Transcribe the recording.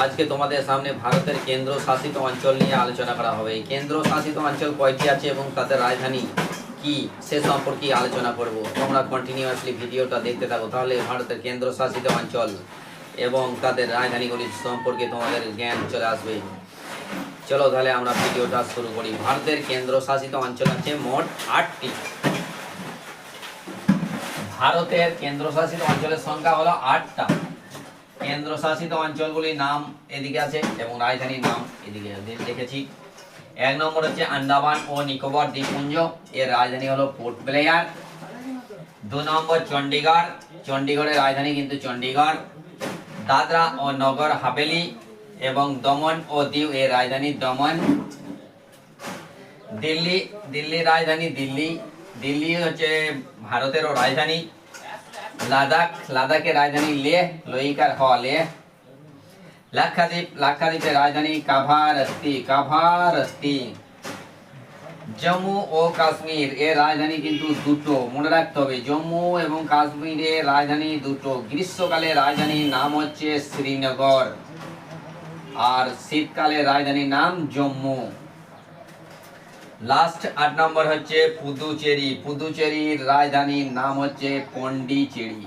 আজকে তোমাদের সামনে ভারতের কেন্দ্র শাসিত অঞ্চল নিয়ে আলোচনা করা হবে। কেন্দ্র শাসিত অঞ্চল কয়টি আছে এবং তাদের রাজধানী কি সে সম্পর্কে আলোচনা করব। তোমরা কন্টিনিউয়াসলি ভিডিওটা দেখতে থাকো, তাহলে ভারতের কেন্দ্র শাসিত অঞ্চল এবং তাদের রাজধানীগুলি সম্পর্কে তোমাদের জ্ঞান চলে আসবে। চলো তাহলে আমরা ভিডিওটা শুরু করি। ভারতের কেন্দ্র শাসিত অঞ্চল আছে মোট 8টি। ভারতের কেন্দ্রশাসিত অঞ্চলের সংখ্যা হলো 8টা। কেন্দ্রশাসিত অঞ্চলগুলির নাম এদিকে আছে এবং রাজধানীর নাম এদিকে লিখেছি। 1 নম্বর হচ্ছে আন্দামান ও নিকোবর দ্বীপপুঞ্জ, এর রাজধানী হলো পোর্ট ব্লেয়ার। 2 নম্বর চণ্ডীগড়, চণ্ডীগড়ের রাজধানী কিন্তু চণ্ডীগড়। দাদরা ও নগর হাভেলি এবং দমন ও দিউ, এর রাজধানী দমন। দিল্লি, দিল্লির রাজধানী দিল্লি, দিল্লি হচ্ছে ভারতেরও রাজধানী। লাদাখ, লাদাখের রাজধানী লেহ, লোহিকার হ লেহ। লাক্ষাদ্বীপ, লাক্ষাদ্বীপের রাজধানী কাভারত্তি, কাভারত্তি। জম্মু ও কাশ্মীর, এর রাজধানী কিন্তু দুটো, মনে রাখতে হবে, জম্মু এবং কাশ্মীরের রাজধানী দুটো। গ্রীষ্মকালে রাজধানীর নাম হচ্ছে শ্রীনগর আর শীতকালের রাজধানীর নাম জম্মু। লাস্ট 8 নম্বর হচ্ছে পুদুচেরি, পুদুচেরির রাজধানীর নাম হচ্ছে পন্ডিচেরি।